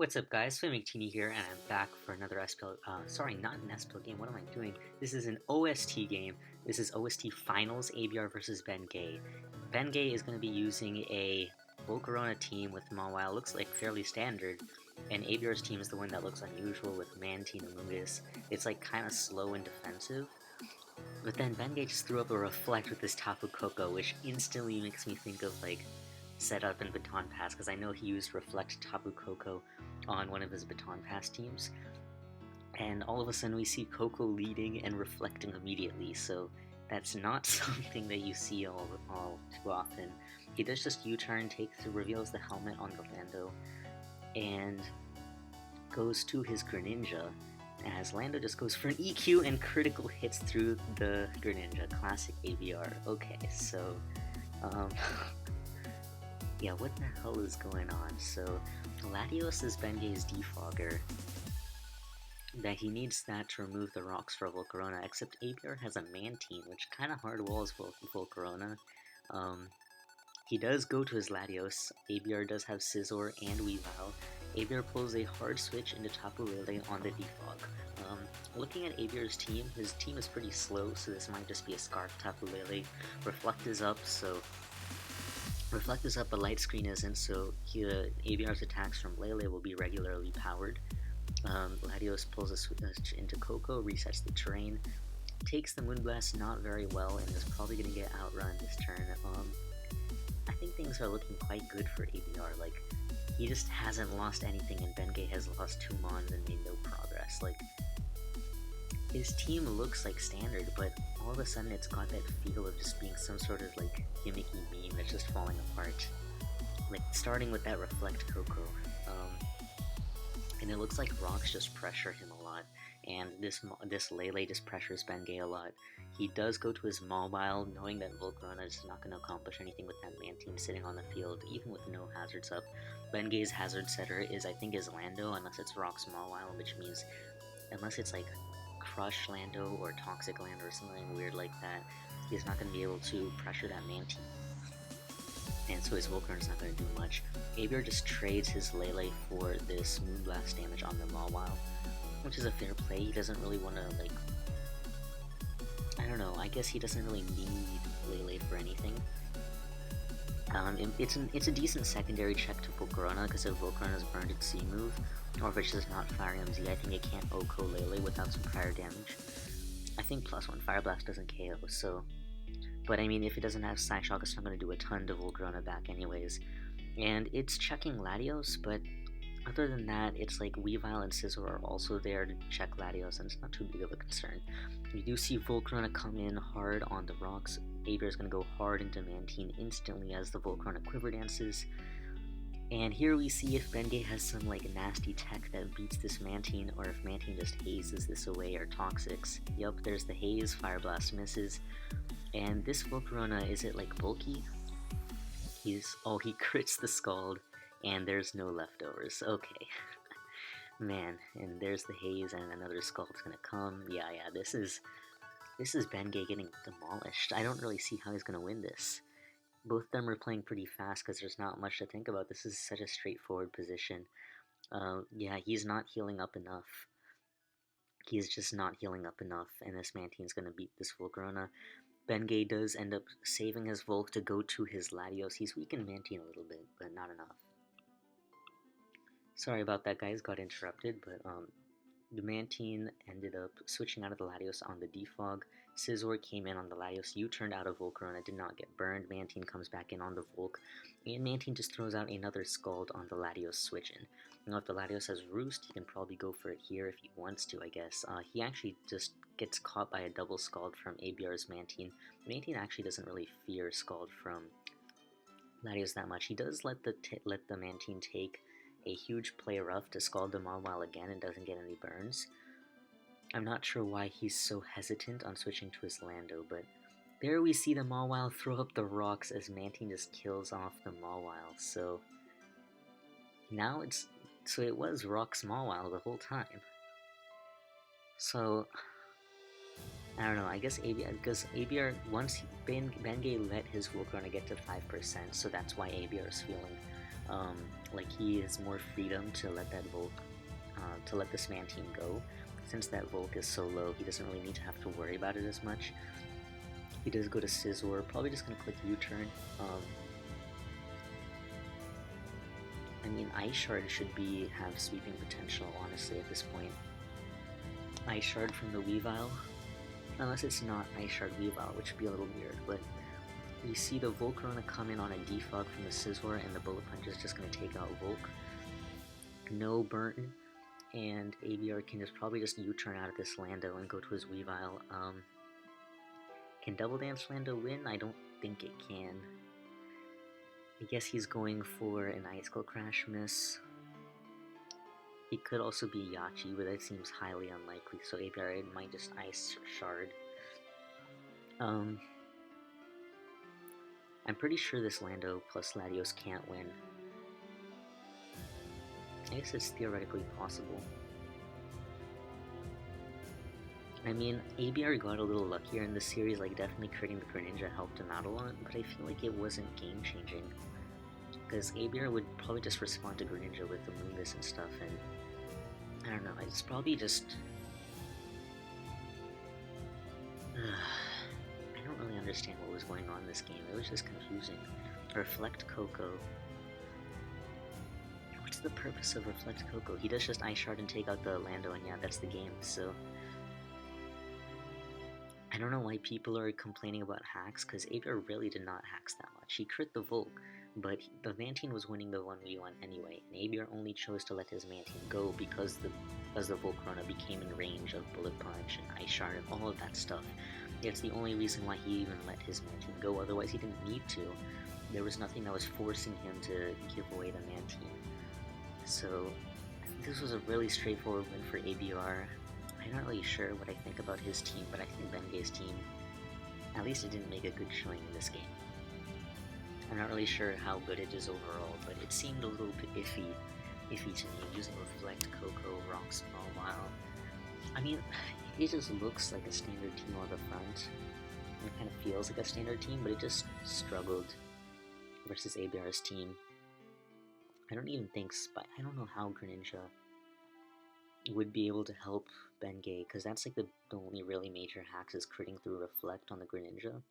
What's up guys, FlamingVictini here, and I'm back for another SPL, sorry, not an SPL game, what am I doing? This is an OST game. This is OST Finals, ABR versus Ben Gay. Ben Gay is going to be using a Volcarona team with Mawile, looks like fairly standard, and ABR's team is the one that looks unusual with Mantine and Mungus. It's like kind of slow and defensive. But then Ben Gay just threw up a Reflect with this Tapu Koko, which instantly makes me think of like Setup and Baton Pass, because I know he used Reflect Tapu Koko on one of his Baton Pass teams. And all of a sudden we see Koko leading and reflecting immediately, so that's not something that you see all too often. He does just U-turn, reveals the helmet on the Lando, and goes to his Greninja, as Lando just goes for an EQ and critical hits through the Greninja. Classic ABR. Okay, so, yeah, what the hell is going on? So, Latios is Ben Gay's defogger. That he needs that to remove the rocks for Volcarona, except ABR has a Mantine, which kind of hard walls Volcarona. He does go to his Latios. ABR does have Scizor and Weavile. ABR pulls a hard switch into Tapu Lele on the defog. Looking at ABR's team, his team is pretty slow, so this might just be a Scarf Tapu Lele. Reflect is up, but Light Screen isn't, so ABR's attacks from Lele will be regularly powered. Latios pulls a switch into Koko, resets the terrain, takes the Moonblast not very well, and is probably going to get outrun this turn. I think things are looking quite good for ABR. Like, he just hasn't lost anything, and Ben Gay has lost 2 Mons and made no progress. Like, his team looks like standard, but all of a sudden it's got that feel of just being some sort of like gimmicky meme that's just falling apart. Like, starting with that Reflect Koko. And it looks like rocks just pressure him a lot, and this Lele just pressures Ben Gay a lot. He does go to his Mawile, knowing that Volcarona is not going to accomplish anything with that Mantine sitting on the field, even with no hazards up. Ben Gay's hazard setter is, I think, Lando, unless it's Rock's Mawile, which means, unless it's like Crush Lando or Toxic Lando or something weird like that, he's not going to be able to pressure that Mantine. And so his Volcarona's not going to do much. ABR just trades his Lele for this Moonblast damage on the Mawile, which is a fair play. He doesn't really want to, like, I don't know, I guess he doesn't really need Lele for anything. It's a decent secondary check to Volcarona, because if Volcarona's burned its C move, or if it's just not Fire MZ, I think it can't OHKO Lele without some prior damage. I think +1 Fire Blast doesn't KO, so... But I mean, if it doesn't have Psyshock, it's not going to do a ton to Volcarona back anyways. And it's checking Latios, but other than that, it's like Weavile and Scizor are also there to check Latios, and it's not too big of a concern. You do see Volcarona come in hard on the rocks. ABR is going to go hard into Mantine instantly as the Volcarona Quiver dances. And here we see if Ben Gay has some like nasty tech that beats this Mantine, or if Mantine just hazes this away, or Toxics. Yup, there's the haze, Fire Blast misses. And this Volcarona, is it like bulky? He crits the Scald, and there's no leftovers. Okay. Man, and there's the haze, and another Scald's gonna come. Yeah, this is Ben Gay getting demolished. I don't really see how he's gonna win this. Both of them are playing pretty fast because there's not much to think about. This is such a straightforward position. Yeah, he's not healing up enough. He's just not healing up enough, and this Mantine's gonna beat this Volcarona. Ben Gay does end up saving his Volk to go to his Latios. He's weakened Mantine a little bit, but not enough. Sorry about that, guys. Got interrupted, but the Mantine ended up switching out of the Latios on the defog. Scizor came in on the Latios, U-turned out of Volcarona, did not get burned. Mantine comes back in on the Volk, and Mantine just throws out another Scald on the Latios switch-in. Now, if the Latios has Roost, he can probably go for it here if he wants to, I guess. He actually just gets caught by a double Scald from ABR's Mantine. Mantine actually doesn't really fear Scald from Latios that much. He does let the Mantine take a huge play rough to Scald the Mawile again and doesn't get any burns. I'm not sure why he's so hesitant on switching to his Lando, but there we see the Mawile throw up the rocks as Mantine just kills off the Mawile. So now it was Rock's Mawile the whole time. So I don't know, I guess because ABR, once Ben Gay let his Volcarona get to 5%, so that's why ABR is feeling Like he has more freedom to let that Volk, to let this man team go. Since that Volk is so low, he doesn't really need to have to worry about it as much. He does go to Scizor, probably just gonna click U-turn. I mean, Ice Shard should have sweeping potential, honestly, at this point. Ice Shard from the Weavile, unless it's not Ice Shard Weavile, which would be a little weird, but you see the Volcarona come in on a defog from the Scizor, and the Bullet Punch is just going to take out Volk. No burn, and ABR can just probably just U-turn out of this Lando and go to his Weavile. Can Double Dance Lando win? I don't think it can. I guess he's going for an Icicle Crash miss. It could also be Yachi, but that seems highly unlikely, so ABR might just Ice Shard. I'm pretty sure this Lando plus Latios can't win. I guess it's theoretically possible. I mean, ABR got a little luckier in this series, like definitely critting the Greninja helped him out a lot, but I feel like it wasn't game-changing. Because ABR would probably just respond to Greninja with the Moongus and stuff, and I don't know, it's probably just... I don't really understand what was going on in this game, it was just confusing. Reflect Coco. What's the purpose of Reflect Coco? He does just Ice Shard and take out the Lando, and yeah, that's the game, so... I don't know why people are complaining about hacks, because ABR really did not hacks that much. He crit the Volk, but the Vantine was winning the 1v1 anyway, and ABR only chose to let his Vantine go because the Volcarona became in range of Bullet Punch and Ice Shard and all of that stuff. It's the only reason why he even let his Vantine go, otherwise he didn't need to. There was nothing that was forcing him to give away the Vantine. So, I think this was a really straightforward win for ABR. I'm not really sure what I think about his team, but I think Ben Gay's team, at least it didn't make a good showing in this game. I'm not really sure how good it is overall, but it seemed a little bit iffy to me, using Reflect, Coco, Rock Small Mile. I mean, it just looks like a standard team on the front. It kind of feels like a standard team, but it just struggled versus ABR's team. I don't even think I don't know how Greninja would be able to help Ben Gay, because that's like the only really major hacks is critting through Reflect on the Greninja.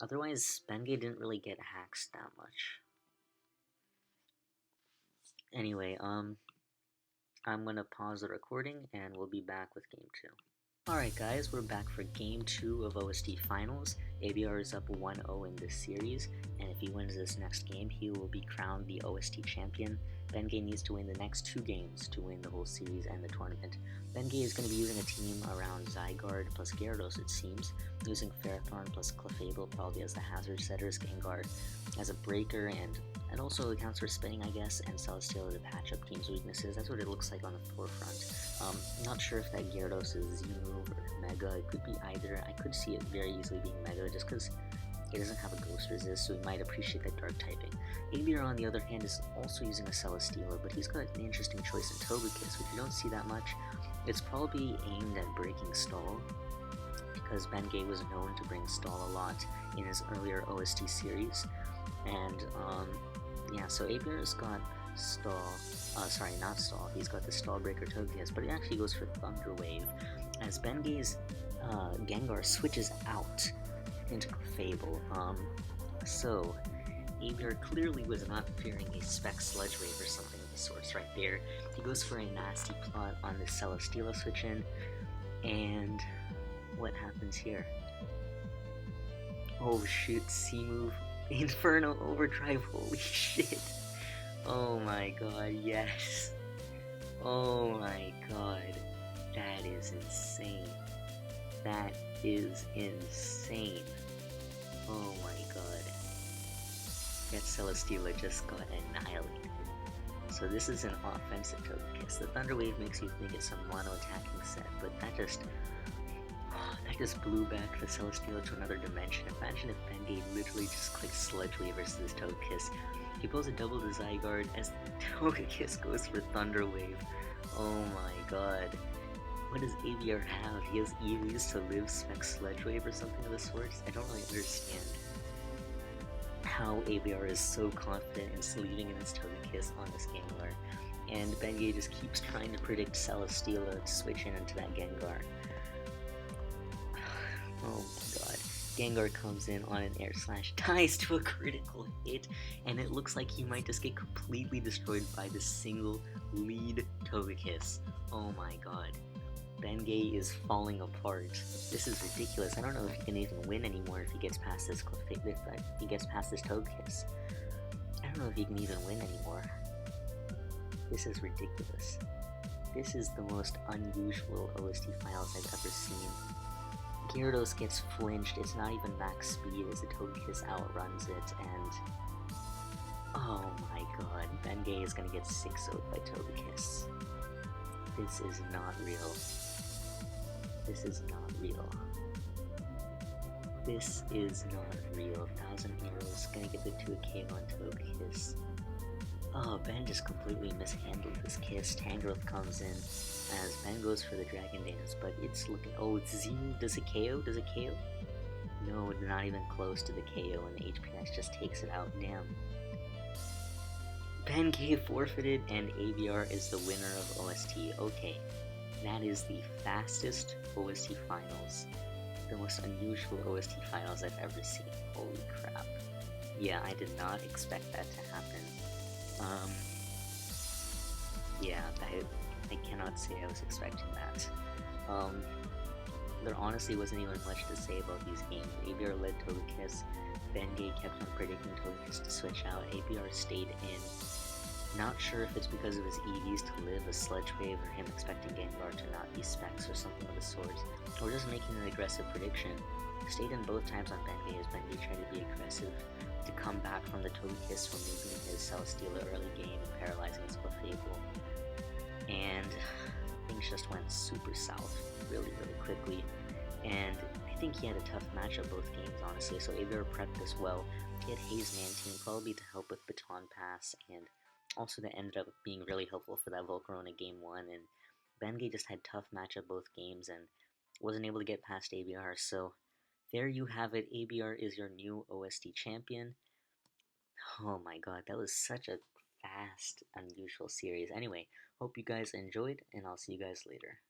Otherwise, Ben Gay didn't really get hacks that much. Anyway, I'm gonna pause the recording and we'll be back with Game 2. Alright guys, we're back for Game 2 of OST Finals. ABR is up 1-0 in this series, and if he wins this next game, he will be crowned the OST champion. Ben Gay needs to win the next 2 games to win the whole series and the tournament. Ben Gay is going to be using a team around Zygarde plus Gyarados, it seems, using Ferrothorn plus Clefable probably as the hazard setters, Gengar as a breaker, and also accounts for spinning, I guess, and Celesteela to patch up team's weaknesses. That's what it looks like on the forefront. Not sure if that Gyarados is Z-move or Mega. It could be either. I could see it very easily being Mega just because it doesn't have a Ghost Resist, so he might appreciate that Dark typing. ABR, on the other hand, is also using a Celesteela, but he's got an interesting choice in Togekiss, which you don't see that much. It's probably aimed at breaking Stall, because Ben Gay was known to bring Stall a lot in his earlier OST series. And, yeah, so ABR's got Stall, not Stall, he's got the Stall Breaker Togekiss, but it actually goes for Thunder Wave, as Ben Gay's Gengar switches out into Clefable. So ABR clearly was not fearing a Spec Sludge Wave or something of the sorts right there. He goes for a nasty plot on the Celesteela switch in, and what happens here? Oh shoot, C-move, Inferno Overdrive, holy shit. Oh my god, yes. Oh my god, that is insane. That is insane. Oh my god. That Celesteela just got annihilated. So this is an offensive Togekiss. The Thunder Wave makes you think it's some mono-attacking set, but that just blew back the Celesteela to another dimension. Imagine if Ben Gay literally just clicked Sludge Wave versus this Togekiss. He pulls a double to Zygarde as Togekiss goes for Thunder Wave. Oh my god. What does ABR have? He has EVs to live Spec Sludge Wave or something of the sort? I don't really understand. how ABR is so confident in sleeving in his Togekiss on this Gengar, and Ben Gay just keeps trying to predict Celesteela to switch into that Gengar. Oh my god. Gengar comes in on an air slash, ties to a critical hit, and it looks like he might just get completely destroyed by this single lead Togekiss. Oh my god. Ben Gay is falling apart. This is ridiculous. I don't know if he can even win anymore if he gets past this Togekiss. I don't know if he can even win anymore. This is ridiculous. This is the most unusual OST finals I've ever seen. Gyarados gets flinched, it's not even max speed as the Togekiss outruns it, and oh my god, Ben Gay is gonna get 6-0'd by Togekiss. This is not real. This is not real. This is not real. 1000 Heroes gonna get the 2K on Togekiss. Oh, Ben just completely mishandled this kiss. Tangrowth comes in as Ben goes for the Dragon Dance, but it's looking. Oh, it's Z. Does it KO? Does it KO? No, not even close to the KO, and the HPX just takes it out. Damn. Ben Gay forfeited, and ABR is the winner of OST. Okay, that is the fastest OST finals. The most unusual OST finals I've ever seen. Holy crap. Yeah, I did not expect that to happen. Yeah, I cannot say I was expecting that. There honestly wasn't even much to say about these games. ABR led Togekiss, Ben Gay kept on predicting Togekiss to switch out, ABR stayed in. Not sure if it's because of his EVs to live, a Sludge Wave, or him expecting Gengar to not be Specs or something of the sort, or just making an aggressive prediction. Stayed in both times on Ben Gay as Ben Gay tried to be aggressive to come back from the Togekiss, removing his Celesteela early game and paralyzing his Clefable. And things just went super south really quickly, and I think he had a tough matchup both games, honestly, so ABR prepped this well. He had Haze Mantine, probably to help with Baton Pass, and also that ended up being really helpful for that Volcarona game 1, and Ben Gay just had tough matchup both games and wasn't able to get past ABR, so there you have it. ABR is your new OST champion. Oh my god, that was such a fast, unusual series. Anyway, hope you guys enjoyed, and I'll see you guys later.